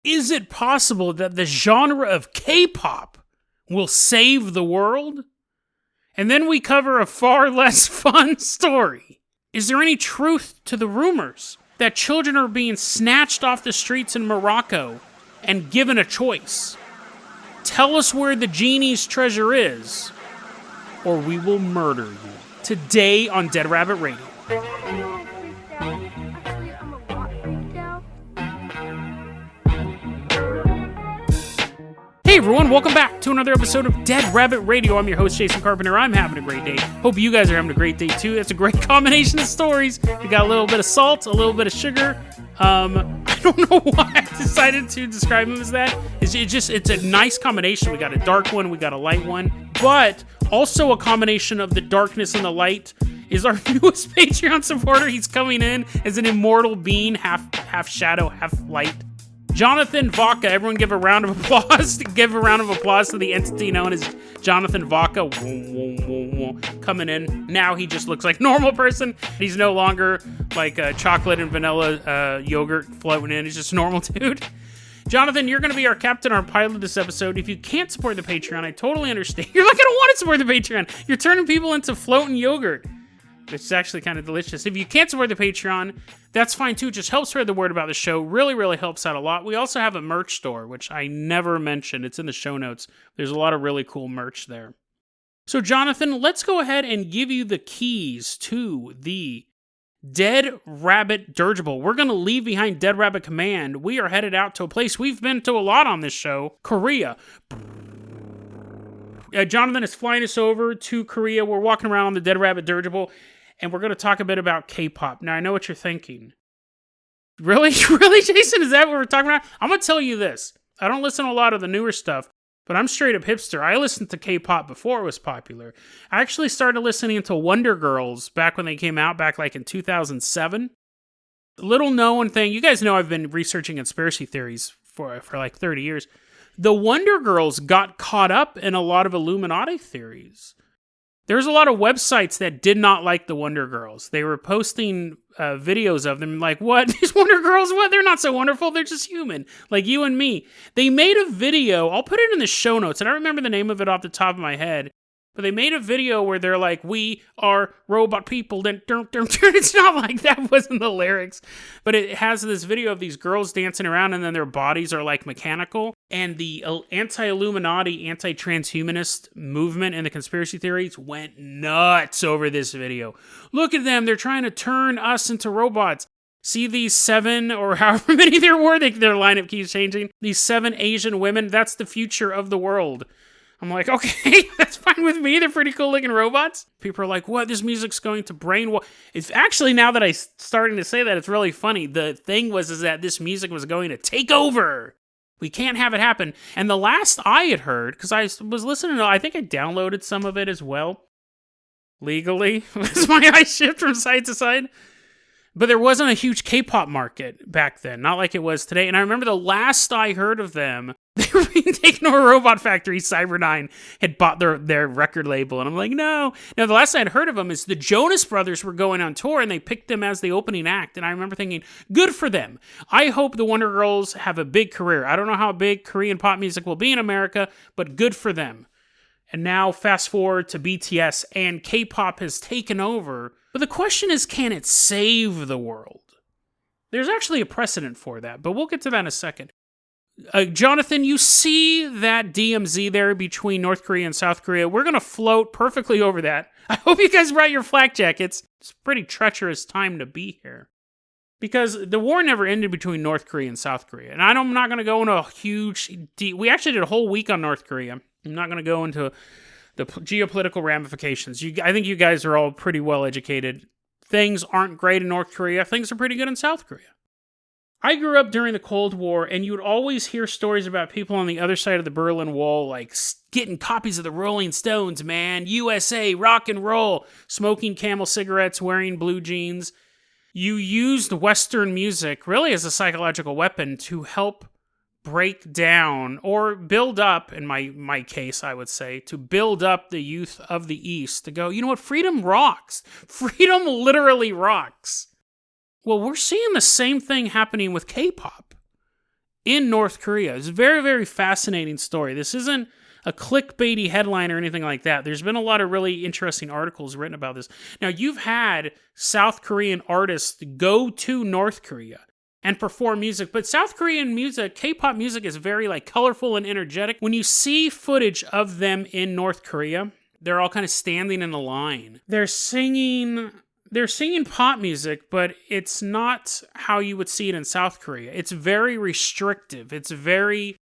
Is it possible that the genre of K-pop will save the world? And then we cover a far less fun story. Is there any truth to the rumors that children are being snatched off the streets in Morocco and given a choice? Tell us where the genie's treasure is, or we will murder you. Today on Dead Rabbit Radio. Hey everyone, welcome back to another episode of Dead Rabbit Radio. I'm your host, Jason Carpenter. I'm having a great day. Hope you guys are having a great day too. That's a great combination of stories. We got a little bit of salt, a little bit of sugar. I don't know why I decided to describe them as that. It's a nice combination. We got a dark one, we got a light one, but also a combination of the darkness and the light is our newest Patreon supporter. He's coming in as an immortal being, half shadow, half light. Jonathan Vaca. Everyone give a round of applause. Give a round of applause to the entity known as Jonathan Vaca. Coming in. Now he just looks like a normal person. He's no longer like a chocolate and vanilla yogurt floating in. He's just a normal dude. Jonathan, you're going to be our captain, our pilot this episode. If you can't support the Patreon, I totally understand. You're like, I don't want to support the Patreon. You're turning people into floating yogurt. It's actually kind of delicious. If you can't support the Patreon, that's fine too. Just help spread the word about the show. Really, really helps out a lot. We also have a merch store, which I never mentioned. It's in the show notes. There's a lot of really cool merch there. So, Jonathan, let's go ahead and give you the keys to the Dead Rabbit dirigible. We're going to leave behind Dead Rabbit Command. We are headed out to a place we've been to a lot on this show, Korea. Jonathan is flying us over to Korea. We're walking around on the Dead Rabbit dirigible. And we're going to talk a bit about K-pop. Now, I know what you're thinking. Really? Really, Jason? Is that what we're talking about? I'm going to tell you this. I don't listen to a lot of the newer stuff, but I'm straight up hipster. I listened to K-pop before it was popular. I actually started listening to Wonder Girls back when they came out, back like in 2007. Little known thing. You guys know I've been researching conspiracy theories for like 30 years. The Wonder Girls got caught up in a lot of Illuminati theories. There's a lot of websites that did not like the Wonder Girls. They were posting videos of them like, what? These Wonder Girls, what? They're not so wonderful. They're just human, like you and me. They made a video. I'll put it in the show notes. I don't remember the name of it off the top of my head. But they made a video where they're like, we are robot people. Then it's not like that wasn't the lyrics. But it has this video of these girls dancing around and then their bodies are like mechanical. And the anti-Illuminati, anti-transhumanist movement and the conspiracy theories went nuts over this video. Look at them. They're trying to turn us into robots. See these 7 or however many there were. Their lineup keeps changing. These 7 Asian women. That's the future of the world. I'm like, okay, that's fine with me. They're pretty cool looking robots. People are like, what? This music's going to brainwash. It's actually, now that I'm starting to say that, it's really funny. The thing is that this music was going to take over. We can't have it happen. And the last I had heard, because I was listening to, I think I downloaded some of it as well. Legally. As my eyes shift from side to side. But there wasn't a huge K-pop market back then. Not like it was today. And I remember the last I heard of them, they were being taken to a robot factory. Cyberdyne had bought their record label. And I'm like, no. Now, the last I had heard of them is the Jonas Brothers were going on tour and they picked them as the opening act. And I remember thinking, good for them. I hope the Wonder Girls have a big career. I don't know how big Korean pop music will be in America, but good for them. And now fast forward to BTS and K-pop has taken over. But the question is, can it save the world? There's actually a precedent for that, but we'll get to that in a second. Jonathan, you see that DMZ there between North Korea and South Korea. We're going to float perfectly over that. I hope you guys brought your flak jackets. It's a pretty treacherous time to be here. Because the war never ended between North Korea and South Korea. And I'm not going to go into a huge... We actually did a whole week on North Korea. I'm not going to go into the geopolitical ramifications. I think you guys are all pretty well educated. Things aren't great in North Korea. Things are pretty good in South Korea. I grew up during the Cold War, and you would always hear stories about people on the other side of the Berlin Wall, like getting copies of the Rolling Stones, man, USA, rock and roll, smoking Camel cigarettes, wearing blue jeans. You used Western music really as a psychological weapon to help break down or build up, in my case, I would say, to build up the youth of the East to go, you know what, freedom rocks. Freedom literally rocks. Well, we're seeing the same thing happening with K-pop. in North Korea. It's a very, very fascinating story. This isn't a clickbaity headline or anything like that. There's been a lot of really interesting articles written about this. Now, you've had South Korean artists go to North Korea and perform music, but South Korean music, K-pop music, is very like colorful and energetic. When you see footage of them in North Korea, they're all kind of standing in a line. They're singing pop music, but it's not how you would see it in South Korea. It's very restrictive. It's very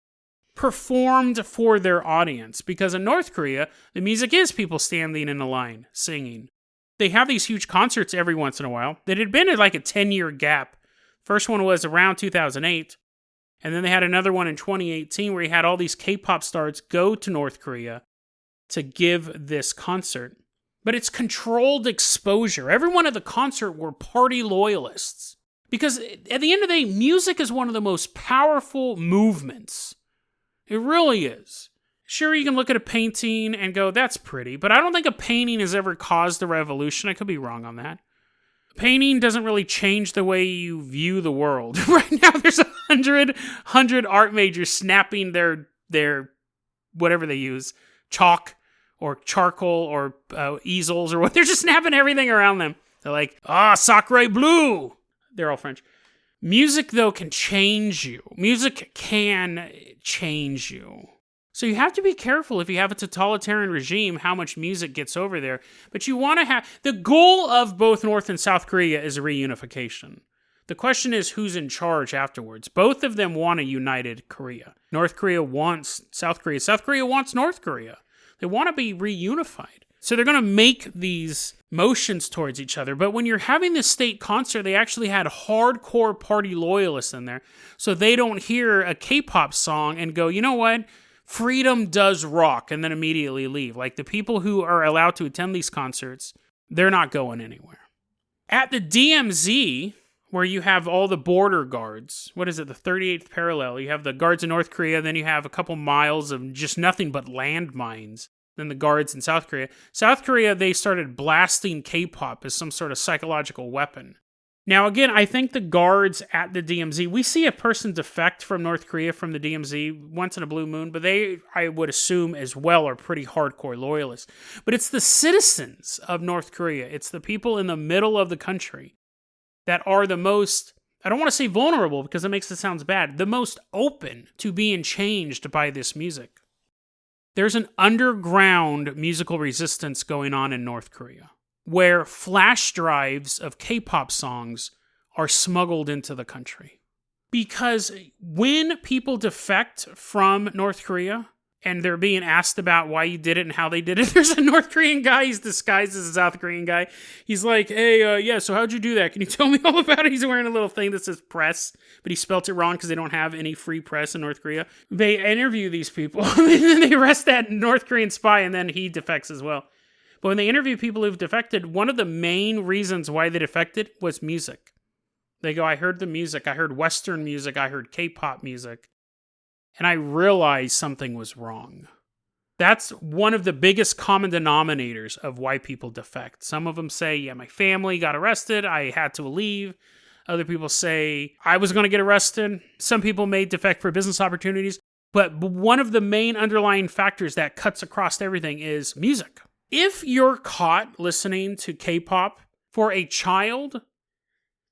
performed for their audience, because in North Korea, the music is people standing in a line singing. They have these huge concerts every once in a while. That had been at like a 10-year gap. First one was around 2008, and then they had another one in 2018 where you had all these K-pop stars go to North Korea to give this concert. But it's controlled exposure. Everyone at the concert were party loyalists. Because at the end of the day, music is one of the most powerful movements. It really is. Sure, you can look at a painting and go, that's pretty, but I don't think a painting has ever caused a revolution. I could be wrong on that. Painting doesn't really change the way you view the world. Right now, there's 100 art majors snapping their whatever they use, chalk or charcoal or easels or what. They're just snapping everything around them. They're like, sacre bleu. They're all French. Music, though, can change you. Music can change you. So you have to be careful if you have a totalitarian regime, how much music gets over there. But you want to have... The goal of both North and South Korea is a reunification. The question is who's in charge afterwards. Both of them want a united Korea. North Korea wants South Korea. South Korea wants North Korea. They want to be reunified. So they're going to make these motions towards each other. But when you're having this state concert, they actually had hardcore party loyalists in there. So they don't hear a K-pop song and go, you know what? Freedom does rock, and then immediately leave. Like the people who are allowed to attend these concerts, they're not going anywhere. At the DMZ, where you have all the border guards, what is it, the 38th parallel, you have the guards in North Korea, then you have a couple miles of just nothing but landmines. Then the guards in South Korea. South Korea, they started blasting K-pop as some sort of psychological weapon. Now, again, I think the guards at the DMZ, we see a person defect from North Korea from the DMZ once in a blue moon, but they, I would assume as well, are pretty hardcore loyalists. But it's the citizens of North Korea, it's the people in the middle of the country that are the most, I don't want to say vulnerable because it makes it sound bad, the most open to being changed by this music. There's an underground musical resistance going on in North Korea, where flash drives of K-pop songs are smuggled into the country. Because when people defect from North Korea, and they're being asked about why you did it and how they did it, there's a North Korean guy, he's disguised as a South Korean guy. He's like, hey, yeah, so how'd you do that? Can you tell me all about it? He's wearing a little thing that says press, but he spelt it wrong because they don't have any free press in North Korea. They interview these people, and then they arrest that North Korean spy, and then he defects as well. But when they interview people who've defected, one of the main reasons why they defected was music. They go, I heard the music, I heard Western music, I heard K-pop music, and I realized something was wrong. That's one of the biggest common denominators of why people defect. Some of them say, yeah, my family got arrested, I had to leave. Other people say, I was going to get arrested. Some people may defect for business opportunities. But one of the main underlying factors that cuts across everything is music. If you're caught listening to K-pop for a child,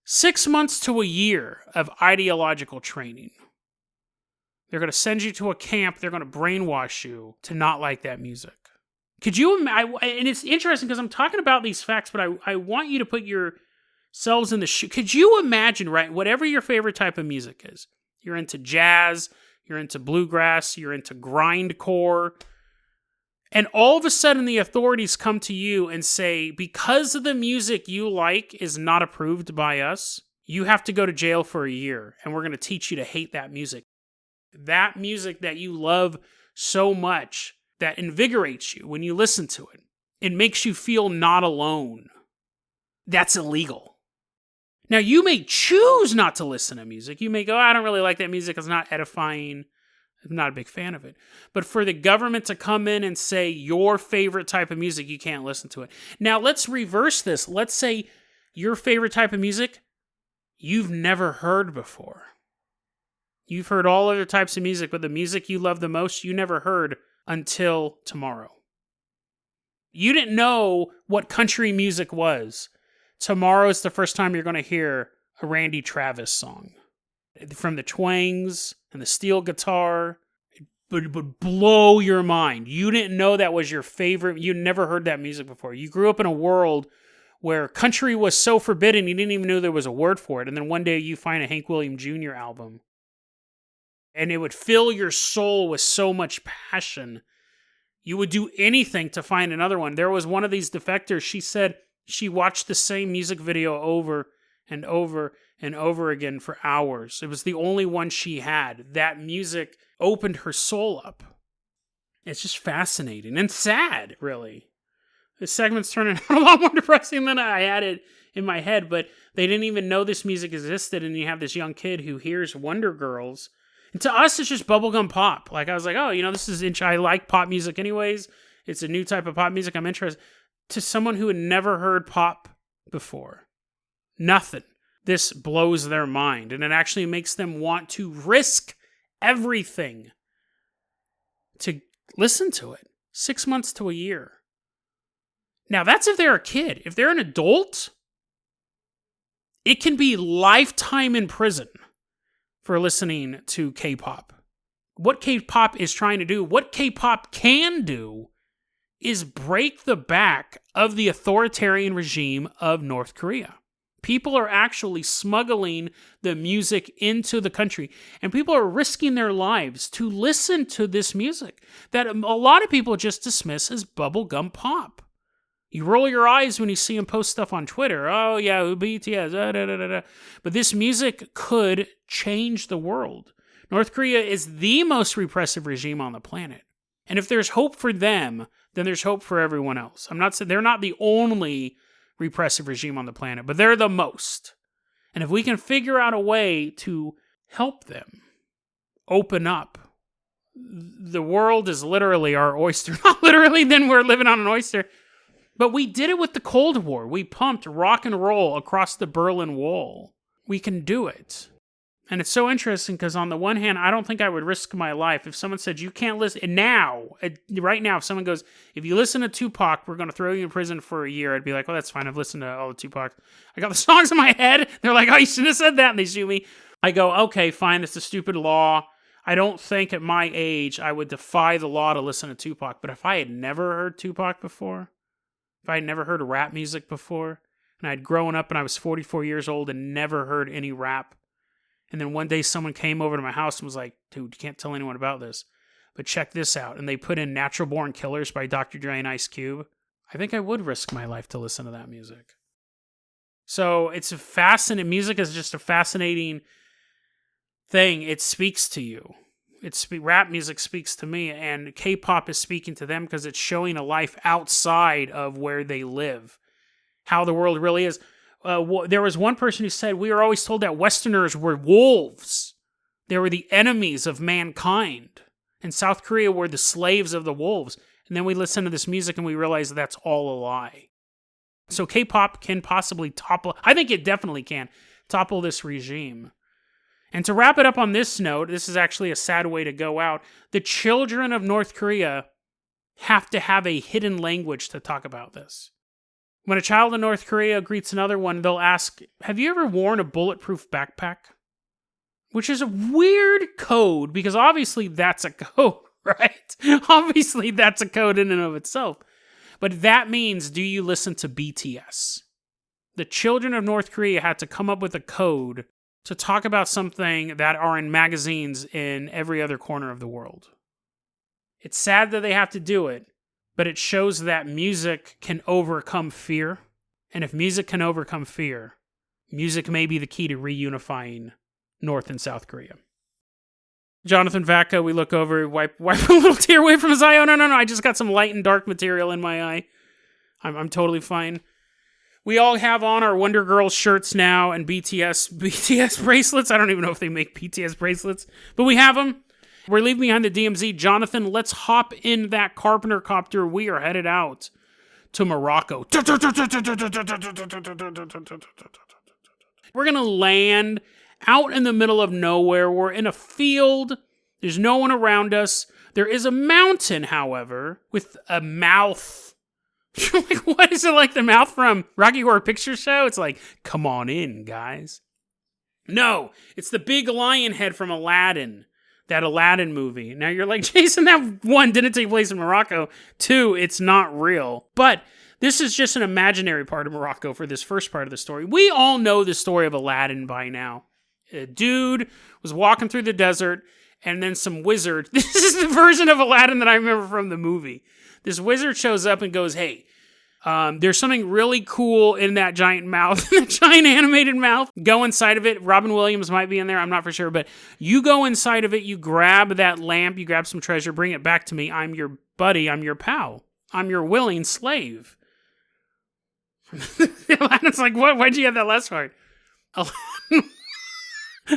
6 months to a year of ideological training. They're going to send you to a camp. They're going to brainwash you to not like that music. Could you imagine? And it's interesting because I'm talking about these facts, but I want you to put yourselves in the shoe. Could you imagine, right? Whatever your favorite type of music is. You're into jazz. You're into bluegrass. You're into grindcore. And all of a sudden, the authorities come to you and say, because of the music you like is not approved by us, you have to go to jail for a year, and we're going to teach you to hate that music. That music that you love so much, that invigorates you when you listen to it. It makes you feel not alone. That's illegal. Now, you may choose not to listen to music. You may go, I don't really like that music. It's not edifying. I'm not a big fan of it. But for the government to come in and say your favorite type of music, you can't listen to it. Now, let's reverse this. Let's say your favorite type of music you've never heard before. You've heard all other types of music, but the music you love the most, you never heard until tomorrow. You didn't know what country music was. Tomorrow is the first time you're going to hear a Randy Travis song. From the twangs and the steel guitar, it would blow your mind. You didn't know that was your favorite. You never heard that music before. You grew up in a world where country was so forbidden, you didn't even know there was a word for it. And then one day you find a Hank Williams Jr. album. And it would fill your soul with so much passion. You would do anything to find another one. There was one of these defectors, she said she watched the same music video over and over and over again for hours. It was the only one she had. That music opened her soul up. It's just fascinating and sad, really. The segment's turning out a lot more depressing than I had it in my head, but they didn't even know this music existed, and you have this young kid who hears Wonder Girls. And to us, it's just bubblegum pop. Like, I was like, oh, this is I like pop music anyways. It's a new type of pop music I'm interested. To someone who had never heard pop before, nothing. This blows their mind, and it actually makes them want to risk everything to listen to it. 6 months to a year. Now, that's if they're a kid. If they're an adult, it can be lifetime in prison for listening to K-pop. What K-pop is trying to do, what K-pop can do, is break the back of the authoritarian regime of North Korea. People are actually smuggling the music into the country, and people are risking their lives to listen to this music that a lot of people just dismiss as bubblegum pop. You roll your eyes when you see them post stuff on Twitter. Oh, yeah, BTS, But this music could change the world. North Korea is the most repressive regime on the planet. And if there's hope for them, then there's hope for everyone else. I'm not saying they're not the only repressive regime on the planet, but they're the most. And if we can figure out a way to help them open up, the world is literally our oyster. Not literally, then we're living on an oyster. But we did it with the Cold War. We pumped rock and roll across the Berlin Wall. We can do it. And it's so interesting because on the one hand, I don't think I would risk my life. If someone said, you can't listen, and now, right now, if someone goes, if you listen to Tupac, we're going to throw you in prison for a year, I'd be like, oh, that's fine. I've listened to all the Tupac. I got the songs in my head. They're like, oh, you shouldn't have said that. And they sue me. I go, okay, fine. It's a stupid law. I don't think at my age I would defy the law to listen to Tupac. But if I had never heard Tupac before, if I had never heard rap music before, and I'd grown up and I was 44 years old and never heard any rap, and then one day someone came over to my house and was like, dude, you can't tell anyone about this, but check this out. And they put in Natural Born Killers by Dr. Dre and Ice Cube. I think I would risk my life to listen to that music. So it's a fascinating, music is just a fascinating thing. It speaks to you. Rap music speaks to me, and K-pop is speaking to them because it's showing a life outside of where they live, how the world really is. There was one person who said, we were always told that Westerners were wolves. They were the enemies of mankind. And South Korea were the slaves of the wolves. And then we listen to this music and we realize that that's all a lie. So K-pop can possibly topple, I think it definitely can, topple this regime. And to wrap it up on this note, this is actually a sad way to go out. The children of North Korea have to have a hidden language to talk about this. When a child in North Korea greets another one, they'll ask, have you ever worn a bulletproof backpack? Which is a weird code, because obviously that's a code, right? Obviously that's a code in and of itself. But that means, do you listen to BTS? The children of North Korea had to come up with a code to talk about something that are in magazines in every other corner of the world. It's sad that they have to do it, but it shows that music can overcome fear. And if music can overcome fear, music may be the key to reunifying North and South Korea. Jonathan Vacca, we look over, wipe a little tear away from his eye. Oh, no, I just got some light and dark material in my eye. I'm totally fine. We all have on our Wonder Girls shirts now and BTS bracelets. I don't even know if they make BTS bracelets, but we have them. We're leaving behind the DMZ. Jonathan, let's hop in that Carpenter copter. We are headed out to Morocco. We're going to land out in the middle of nowhere. We're in a field. There's no one around us. There is a mountain, however, with a mouth. Like, what is it, like the mouth from Rocky Horror Picture Show? It's like, come on in, guys. No, it's the big lion head from Aladdin, that Aladdin movie. Now you're like, Jason, that one didn't take place in Morocco. 2, it's not real. But this is just an imaginary part of Morocco for this first part of the story. We all know the story of Aladdin by now. A dude was walking through the desert, and then some wizard. This is the version of Aladdin that I remember from the movie. This wizard shows up and goes, hey, there's something really cool in that giant mouth, that giant animated mouth. Go inside of it. Robin Williams might be in there. I'm not for sure. But you go inside of it. You grab that lamp. You grab some treasure. Bring it back to me. I'm your buddy. I'm your pal. I'm your willing slave. Aladdin's like, what? Why'd you have that last part?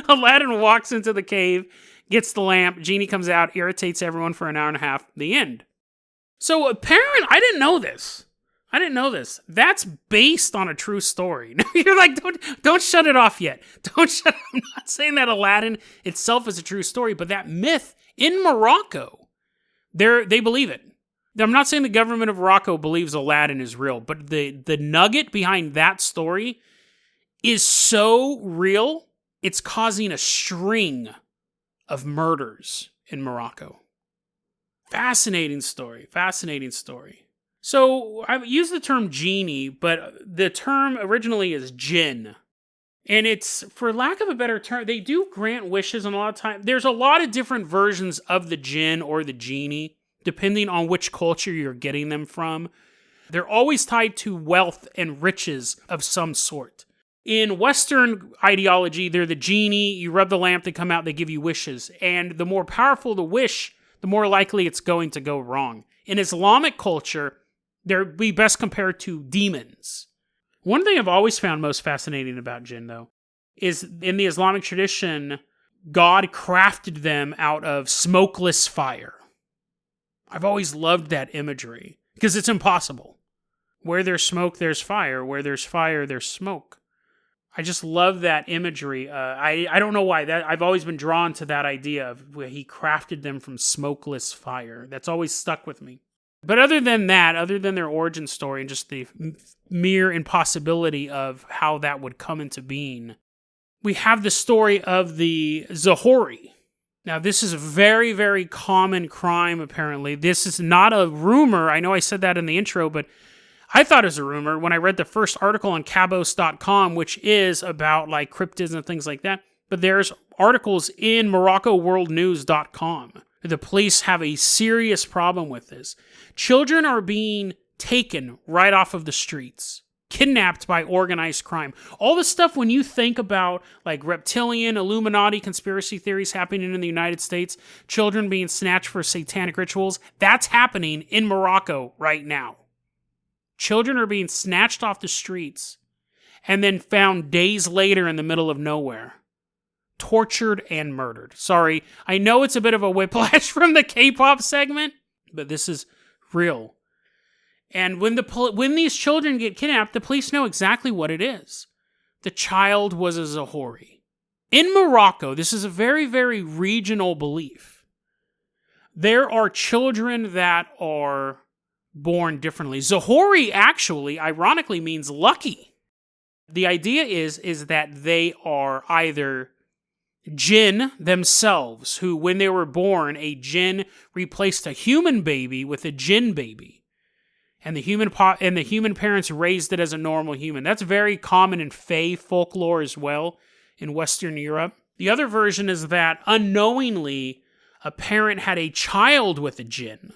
Aladdin walks into the cave, gets the lamp. Genie comes out, irritates everyone for an hour and a half. The end. So apparently, I didn't know this. That's based on a true story. You're like, don't shut it off yet. I'm not saying that Aladdin itself is a true story, but that myth in Morocco, they believe it. I'm not saying the government of Morocco believes Aladdin is real, but the nugget behind that story is so real, it's causing a string of murders in Morocco. Fascinating story. So I use the term genie, but the term originally is jinn. And it's, for lack of a better term, they do grant wishes, and a lot of time there's a lot of different versions of the jinn or the genie, depending on which culture you're getting them from. They're always tied to wealth and riches of some sort. In Western ideology, they're the genie. You rub the lamp, they come out, they give you wishes. And the more powerful the wish, the more likely it's going to go wrong. In Islamic culture, they're best compared to demons. One thing I've always found most fascinating about jinn, though, is in the Islamic tradition, God crafted them out of smokeless fire. I've always loved that imagery, because it's impossible. Where there's smoke, there's fire. Where there's fire, there's smoke. I just love that imagery. I don't know why. I've always been drawn to that idea of where he crafted them from smokeless fire. That's always stuck with me. But other than that, other than their origin story and just the mere impossibility of how that would come into being, we have the story of the Zahori. Now, this is a very, very common crime, apparently. This is not a rumor. I know I said that in the intro, but I thought it was a rumor when I read the first article on Cabos.com, which is about like cryptids and things like that. But there's articles in MoroccoWorldNews.com. The police have a serious problem with this. Children are being taken right off of the streets, kidnapped by organized crime. All the stuff when you think about like reptilian, Illuminati conspiracy theories happening in the United States, children being snatched for satanic rituals, that's happening in Morocco right now. Children are being snatched off the streets and then found days later in the middle of nowhere. Tortured and murdered. Sorry, I know it's a bit of a whiplash from the K-pop segment, but this is real. And when these children get kidnapped, the police know exactly what it is. The child was a Zahori. In Morocco, this is a very, very regional belief. There are children that are born differently. Zahori actually, ironically, means lucky. The idea is that they are either jinn themselves, who when they were born, a jinn replaced a human baby with a jinn baby. And the human parents raised it as a normal human. That's very common in Fae folklore as well in Western Europe. The other version is that unknowingly, a parent had a child with a jinn.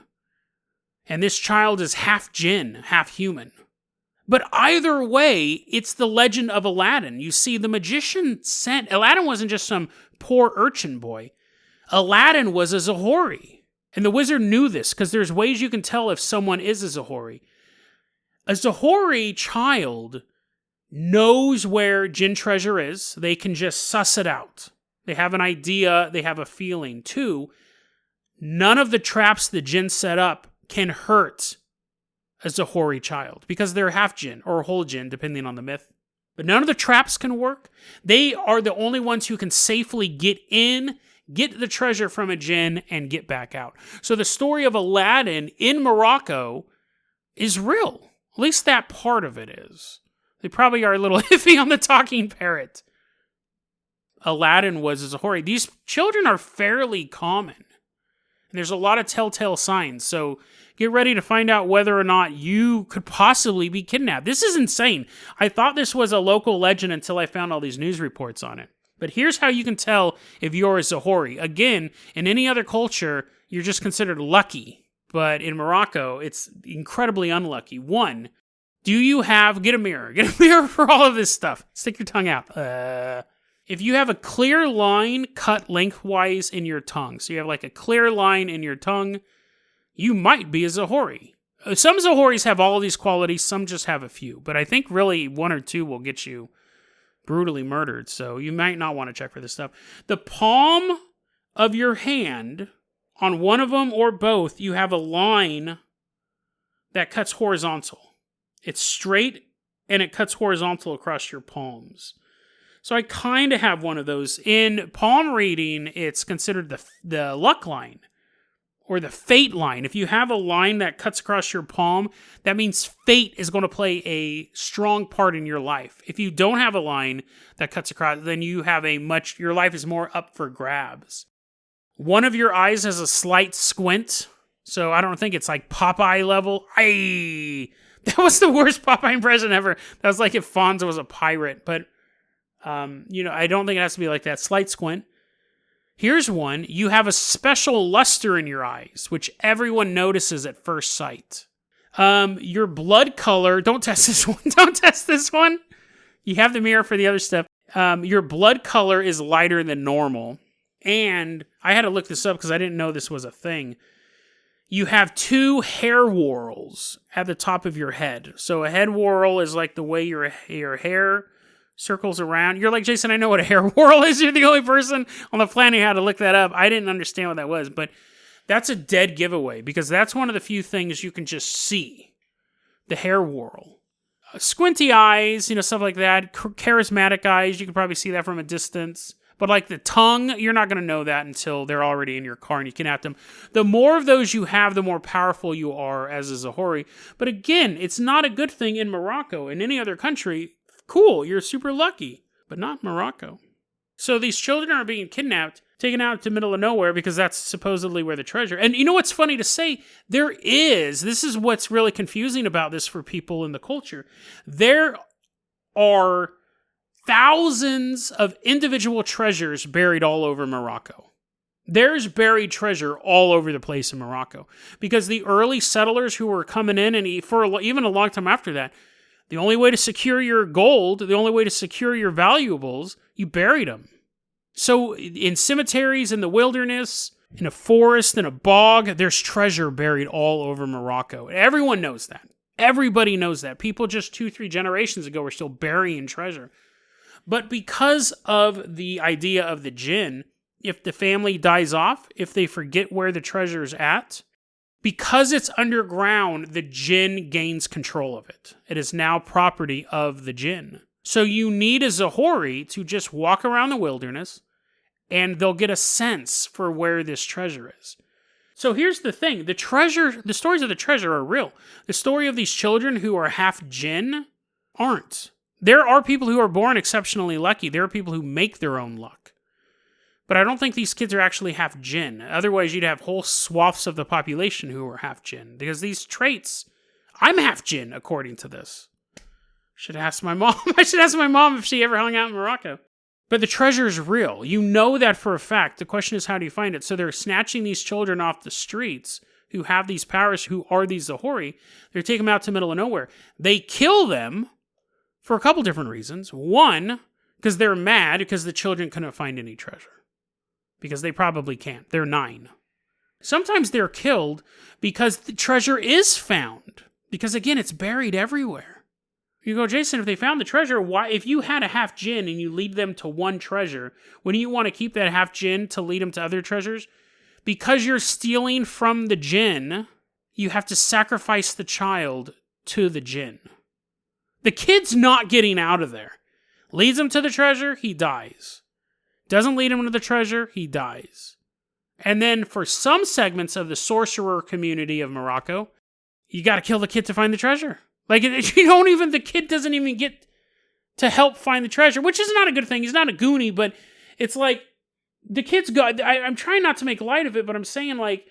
And this child is half jinn, half human. But either way, it's the legend of Aladdin. You see, the magician Aladdin wasn't just some poor urchin boy. Aladdin was a Zahori. And the wizard knew this, because there's ways you can tell if someone is a Zahori. A Zahori child knows where jinn treasure is. They can just suss it out. They have an idea. They have a feeling. 2, none of the traps the jinn set up can hurt a Zahori child, because they're half jinn, or whole jinn, depending on the myth. But none of the traps can work. They are the only ones who can safely get in, get the treasure from a jinn, and get back out. So the story of Aladdin in Morocco is real. At least that part of it is. They probably are a little iffy on the talking parrot. Aladdin was a Zahori. These children are fairly common. And there's a lot of telltale signs. So get ready to find out whether or not you could possibly be kidnapped. This is insane. I thought this was a local legend until I found all these news reports on it. But here's how you can tell if you're a Zahori. Again, in any other culture, you're just considered lucky. But in Morocco, it's incredibly unlucky. 1, get a mirror. Get a mirror for all of this stuff. Stick your tongue out. If you have a clear line cut lengthwise in your tongue, so you have like a clear line in your tongue, you might be a Zahori. Some Zahoris have all of these qualities, some just have a few. But I think really 1 or 2 will get you brutally murdered, so you might not want to check for this stuff. The palm of your hand, on one of them or both, you have a line that cuts horizontal. It's straight, and it cuts horizontal across your palms. So I kind of have one of those. In palm reading, it's considered the luck line, or the fate line. If you have a line that cuts across your palm, that means fate is going to play a strong part in your life. If you don't have a line that cuts across, then your life is more up for grabs. One of your eyes has a slight squint, so I don't think it's like Popeye level. That was the worst Popeye impression ever. That was like if Fonzo was a pirate, but I don't think it has to be like that. Slight squint. Here's one. You have a special luster in your eyes, which everyone notices at first sight. Your blood color, don't test this one. Don't test this one. You have the mirror for the other stuff. Your blood color is lighter than normal. And I had to look this up because I didn't know this was a thing. You have 2 hair whorls at the top of your head. So a head whorl is like the way your hair circles around. You're like, Jason, I know what a hair whorl is. You're the only person on the planet who had to look that up. I didn't understand what that was, but that's a dead giveaway because that's one of the few things you can just see. The hair whorl. Squinty eyes, stuff like that. Charismatic eyes, you can probably see that from a distance. But like the tongue, you're not going to know that until they're already in your car and you kidnap them. The more of those you have, the more powerful you are as a Zahori. But again, it's not a good thing in Morocco. In any other country, cool, you're super lucky. But not Morocco. So these children are being kidnapped, taken out to the middle of nowhere because that's supposedly where the treasure. And you know what's funny to say? This is what's really confusing about this for people in the culture. There are thousands of individual treasures buried all over Morocco. There's buried treasure all over the place in Morocco. Because the early settlers who were coming in, and for even a long time after that, the only way to secure your gold, the only way to secure your valuables, you buried them. So in cemeteries, in the wilderness, in a forest, in a bog, there's treasure buried all over Morocco. Everyone knows that. Everybody knows that. People just 2-3 generations ago were still burying treasure. But because of the idea of the jinn, if the family dies off, if they forget where the treasure's at, because it's underground, the jinn gains control of it. It is now property of the jinn. So you need a Zahori to just walk around the wilderness, and they'll get a sense for where this treasure is. So here's the thing. The stories of the treasure are real. The story of these children who are half jinn aren't. There are people who are born exceptionally lucky. There are people who make their own luck. But I don't think these kids are actually half jinn. Otherwise, you'd have whole swaths of the population who are half jinn. Because these traits, I'm half jinn, according to this. Should ask my mom. I should ask my mom if she ever hung out in Morocco. But the treasure is real. You know that for a fact. The question is, how do you find it? So they're snatching these children off the streets who have these powers, who are these Zahori. They're taking them out to the middle of nowhere. They kill them for a couple different reasons. One, because they're mad because the children couldn't find any treasure. Because they probably can't. They're 9. Sometimes they're killed because the treasure is found. Because again, it's buried everywhere. You go, Jason, if they found the treasure, why? If you had a half jinn and you lead them to one treasure, wouldn't you want to keep that half jinn to lead them to other treasures? Because you're stealing from the jinn, you have to sacrifice the child to the jinn. The kid's not getting out of there. Leads him to the treasure, he dies. Doesn't lead him to the treasure, he dies. And then for some segments of the sorcerer community of Morocco, you got to kill the kid to find the treasure. Like, the kid doesn't even get to help find the treasure, which is not a good thing. He's not a goonie, but it's like, the kid's got, I'm trying not to make light of it, but I'm saying, like,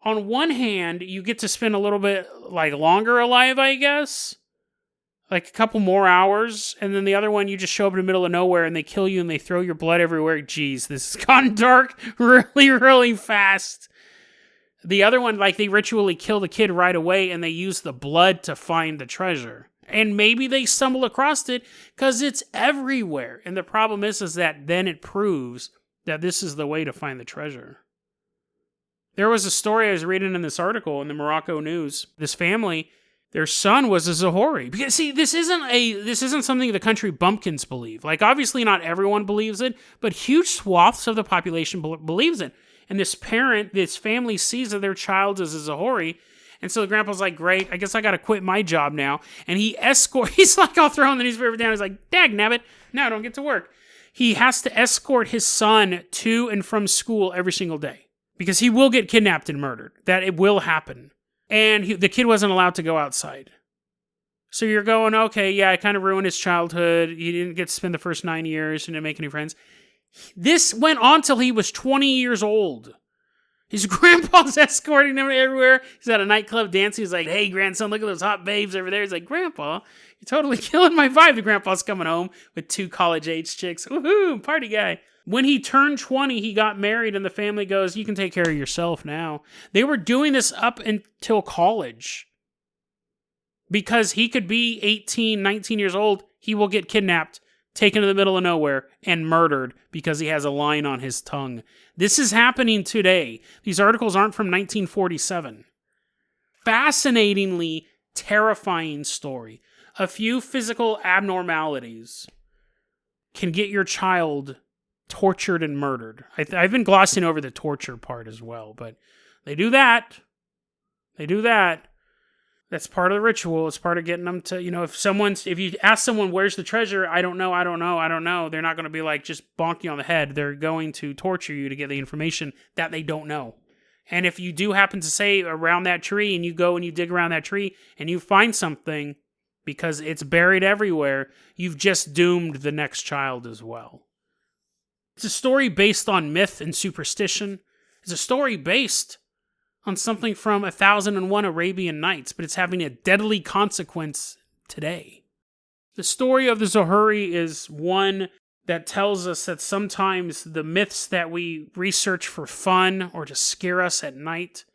on one hand, you get to spend a little bit, like, longer alive, I guess. Like, a couple more hours. And then the other one, you just show up in the middle of nowhere and they kill you and they throw your blood everywhere. Jeez, this has gotten dark really, really fast. The other one, like, they ritually kill the kid right away and they use the blood to find the treasure. And maybe they stumble across it because it's everywhere. And the problem is that then it proves that this is the way to find the treasure. There was a story I was reading in this article in the Morocco news. This family, their son was a Zahori. Because, see, this isn't something the country bumpkins believe. Like, obviously not everyone believes it, but huge swaths of the population believes it. And this family sees that their child is a Zahori. And so the grandpa's like, great, I guess I got to quit my job now. And he's like, I'll throw the newspaper down. He's like, dagnabbit, now I don't get to work. He has to escort his son to and from school every single day. Because he will get kidnapped and murdered. That it will happen. And the kid wasn't allowed to go outside. So you're going, okay, yeah, I kind of ruined his childhood. He didn't get to spend the first 9 years and didn't make any friends. This went on till he was 20 years old. His grandpa's escorting him everywhere. He's at a nightclub dancing. He's like, hey, grandson, look at those hot babes over there. He's like, Grandpa, you're totally killing my vibe. The grandpa's coming home with 2 college-age chicks. Woohoo, party guy. When he turned 20, he got married, and the family goes, you can take care of yourself now. They were doing this up until college. Because he could be 18, 19 years old, he will get kidnapped, taken to the middle of nowhere, and murdered because he has a line on his tongue. This is happening today. These articles aren't from 1947. Fascinatingly terrifying story. A few physical abnormalities can get your child tortured and murdered. I've been glossing over the torture part as well, but they do that. That's part of the ritual. It's part of getting them to, if you ask someone, where's the treasure? I don't know. They're not going to be like, just bonk you on the head. They're going to torture you to get the information that they don't know. And if you do happen to say around that tree and you go and you dig around that tree and you find something because it's buried everywhere, you've just doomed the next child as well. It's a story based on myth and superstition. It's a story based on something from 1001 Arabian Nights, but it's having a deadly consequence today. The story of the Zahori is one that tells us that sometimes the myths that we research for fun or to scare us at night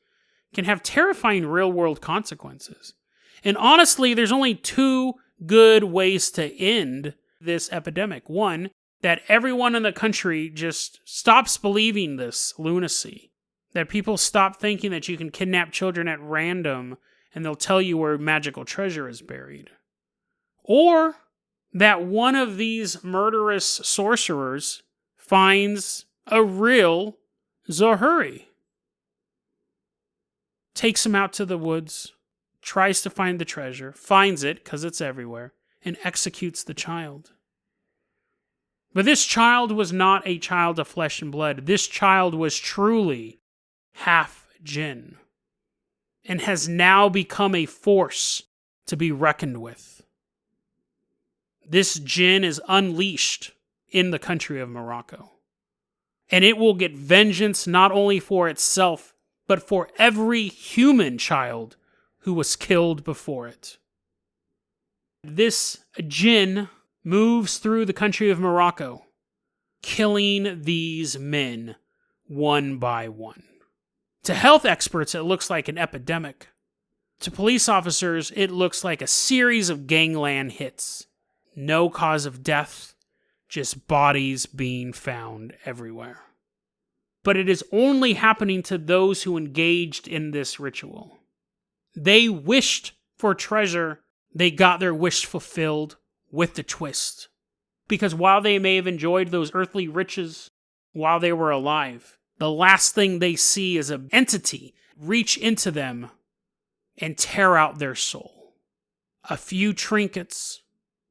can have terrifying real-world consequences. And honestly, there's only 2 good ways to end this epidemic. One, that everyone in the country just stops believing this lunacy. That people stop thinking that you can kidnap children at random and they'll tell you where magical treasure is buried. Or that one of these murderous sorcerers finds a real Zahori. Takes him out to the woods, tries to find the treasure, finds it because it's everywhere, and executes the child. But this child was not a child of flesh and blood. This child was truly half jinn, and has now become a force to be reckoned with. This jinn is unleashed in the country of Morocco, and it will get vengeance not only for itself, but for every human child who was killed before it. This jinn moves through the country of Morocco, killing these men one by one. To health experts, it looks like an epidemic. To police officers, it looks like a series of gangland hits. No cause of death, just bodies being found everywhere. But it is only happening to those who engaged in this ritual. They wished for treasure. They got their wish fulfilled with the twist. Because while they may have enjoyed those earthly riches while they were alive, the last thing they see is an entity reach into them and tear out their soul. A few trinkets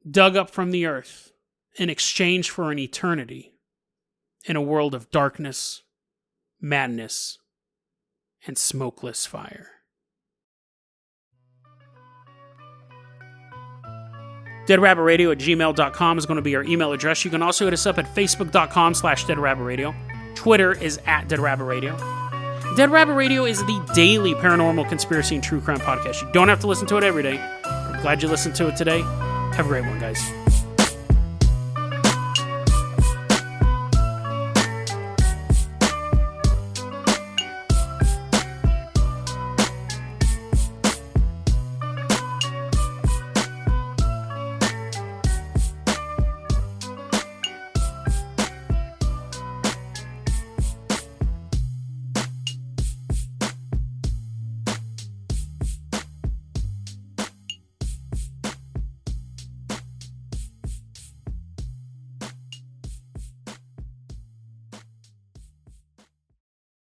dug up from the earth in exchange for an eternity in a world of darkness, madness, and smokeless fire. deadrabbitradio@gmail.com is going to be our email address. You can also hit us up at facebook.com/deadrabbitradio. Twitter is @deadrabbitradio. Dead Rabbit Radio is the daily paranormal conspiracy and true crime podcast. You don't have to listen to it every day. I'm glad you listened to it today. Have a great one, guys.